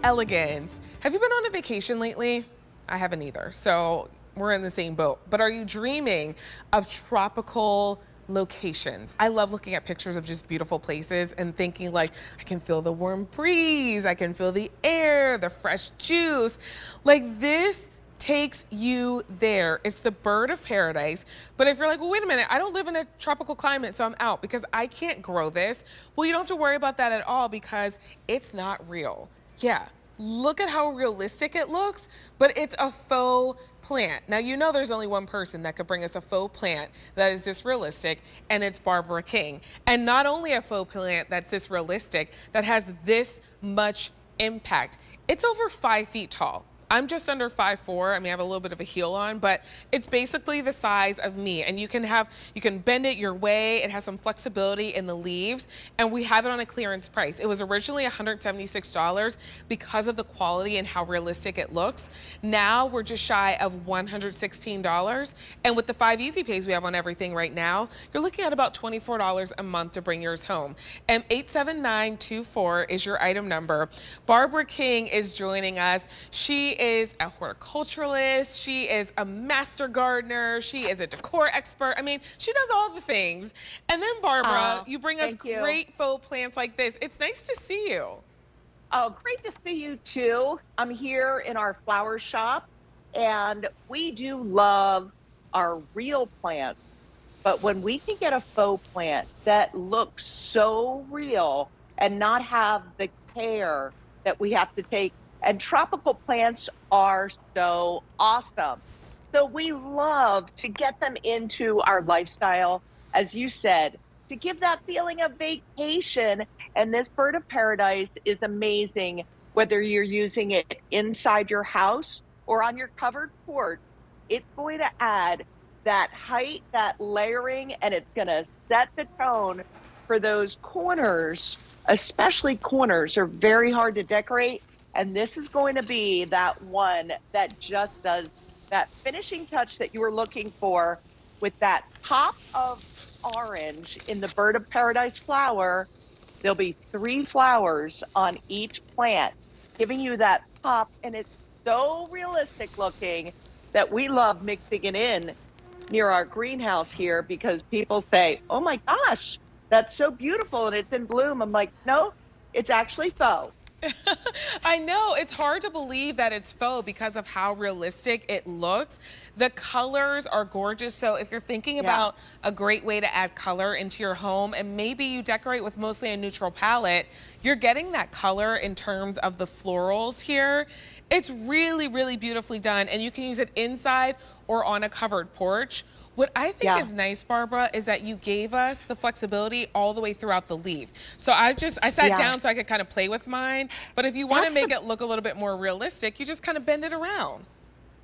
elegance. Have you been on a vacation lately? I haven't either, so we're in the same boat. But are you dreaming of tropical locations? I love looking at pictures of just beautiful places and thinking like, I can feel the warm breeze, I can feel the air, the fresh juice. Like this takes you there. It's the bird of paradise. But if you're like, well, wait a minute, I don't live in a tropical climate, so I'm out because I can't grow this. Well, you don't have to worry about that at all because it's not real. Yeah, look at how realistic it looks, but it's a faux plant. Now, you know there's only one person that could bring us a faux plant that is this realistic, and it's Barbara King. And not only a faux plant that's this realistic, that has this much impact. It's over 5 feet tall. I'm just under 5'4". I mean, I have a little bit of a heel on, but it's basically the size of me. And you can bend it your way. It has some flexibility in the leaves, and we have it on a clearance price. It was originally $176 because of the quality and how realistic it looks. Now we're just shy of $116. And with the 5 easy pays we have on everything right now, you're looking at about $24 a month to bring yours home. And 87924 is your item number. Barbara King is joining us. She is a horticulturalist, she is a master gardener, she is a decor expert. I mean, she does all the things. And then Barbara, you bring us Thank you. great faux plants like this. It's nice to see you. Oh, great to see you too. I'm here in our flower shop, and we do love our real plants. But when we can get a faux plant that looks so real and not have the care that we have to take, and tropical plants are so awesome. So we love to get them into our lifestyle, as you said, to give that feeling of vacation. And this bird of paradise is amazing, whether you're using it inside your house or on your covered porch. It's going to add that height, that layering, and it's going to set the tone for those corners. Especially corners are very hard to decorate. And this is going to be that one that just does that finishing touch that you were looking for with that pop of orange in the bird of paradise flower. There'll be 3 flowers on each plant, giving you that pop. And it's so realistic looking that we love mixing it in near our greenhouse here because people say, oh my gosh, that's so beautiful and it's in bloom. I'm like, no, it's actually faux. I know, it's hard to believe that it's faux because of how realistic it looks. The colors are gorgeous. So if you're thinking about a great way to add color into your home, and maybe you decorate with mostly a neutral palette, you're getting that color in terms of the florals here. It's really, really beautifully done, and you can use it inside or on a covered porch. What I think is nice, Barbara, is that you gave us the flexibility all the way throughout the leaf. So I sat down so I could kind of play with mine. But if you want to make it look a little bit more realistic, you just kind of bend it around.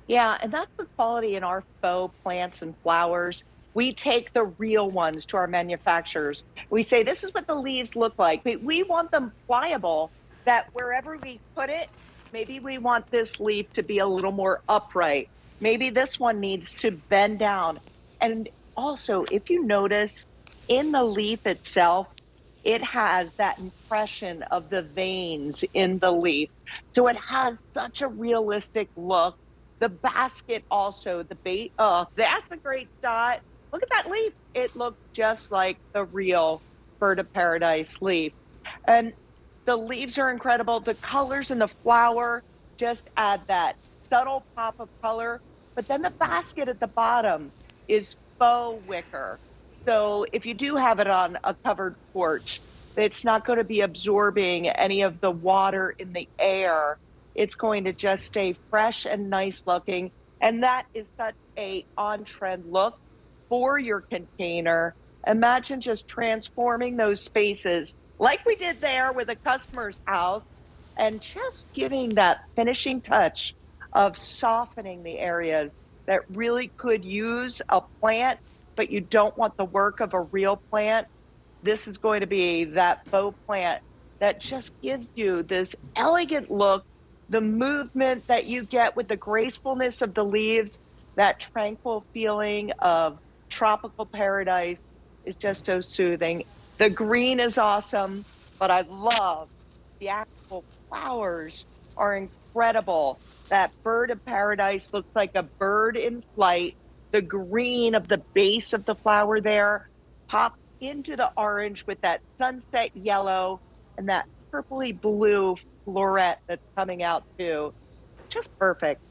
Yeah, and that's the quality in our faux plants and flowers. We take the real ones to our manufacturers. We say, this is what the leaves look like. We want them pliable, that wherever we put it, maybe we want this leaf to be a little more upright. Maybe this one needs to bend down. And also, if you notice, in the leaf itself, it has that impression of the veins in the leaf. So it has such a realistic look. The basket also, the bait, oh, that's a great shot. Look at that leaf. It looks just like the real bird of paradise leaf. And the leaves are incredible. The colors in the flower just add that subtle pop of color. But then the basket at the bottom is faux wicker. So if you do have it on a covered porch, it's not going to be absorbing any of the water in the air. It's going to just stay fresh and nice looking. And that is such a on-trend look for your container. Imagine just transforming those spaces like we did there with a customer's house and just giving that finishing touch of softening the areas that really could use a plant, but you don't want the work of a real plant. This is going to be that faux plant that just gives you this elegant look, the movement that you get with the gracefulness of the leaves, that tranquil feeling of tropical paradise is just so soothing. The green is awesome, but I love the actual flowers are incredible. That bird of paradise looks like a bird in flight. The green of the base of the flower there pops into the orange with that sunset yellow and that purpley blue floret that's coming out too. Just perfect.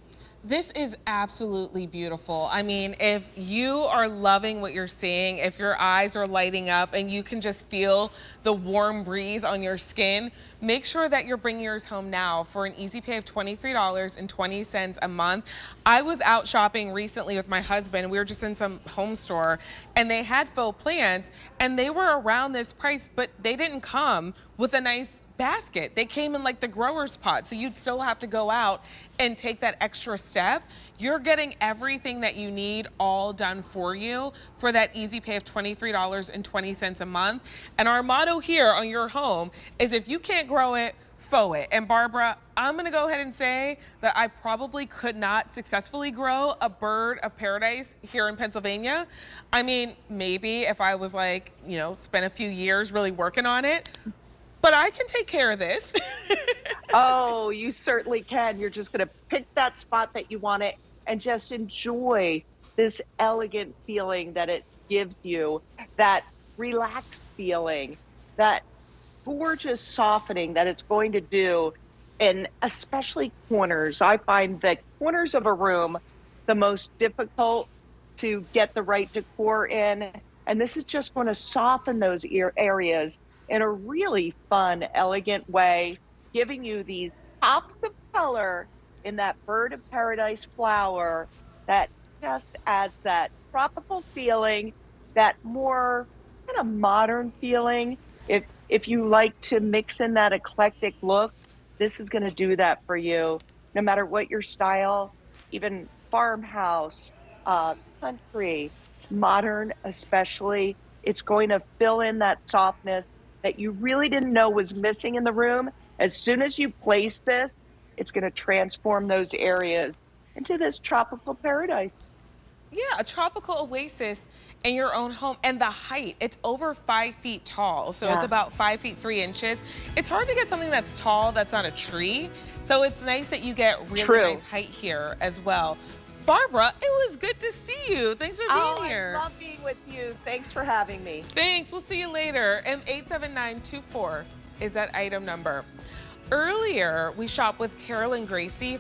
This is absolutely beautiful. I mean, if you are loving what you're seeing, if your eyes are lighting up and you can just feel the warm breeze on your skin, make sure that you're bringing yours home now for an easy pay of $23.20 a month. I was out shopping recently with my husband. We were just in some home store and they had faux plants and they were around this price, but they didn't come with a nice basket. They came in like the grower's pot. So you'd still have to go out and take that extra step. You're getting everything that you need all done for you for that easy pay of $23.20 a month. And our motto here on your home is if you can't grow it, faux it. And Barbara, I'm gonna go ahead and say that I probably could not successfully grow a bird of paradise here in Pennsylvania. I mean, maybe if I was like, spent a few years really working on it, but I can take care of this. Oh, you certainly can. You're just going to pick that spot that you want it and just enjoy this elegant feeling that it gives you, that relaxed feeling, that gorgeous softening that it's going to do. And especially corners. I find that corners of a room the most difficult to get the right decor in. And this is just going to soften those areas in a really fun, elegant way, giving you these pops of color in that bird of paradise flower that just adds that tropical feeling, that more kind of modern feeling. If you like to mix in that eclectic look, this is going to do that for you. No matter what your style, even farmhouse, country, modern especially, it's going to fill in that softness that you really didn't know was missing in the room. As soon as you place this, it's going to transform those areas into this tropical paradise. Yeah, a tropical oasis in your own home. And the height, it's over 5 feet tall. So it's Yeah, about 5 feet 3 inches. It's hard to get something that's tall that's on a tree. So it's nice that you get really true. nice height here as well. Barbara, it was good to see you. Thanks for Oh, being I here. love being with you. Thanks for having me. Thanks. We'll see you later. M87924 is that item number. Earlier, we shopped with Carolyn Gracie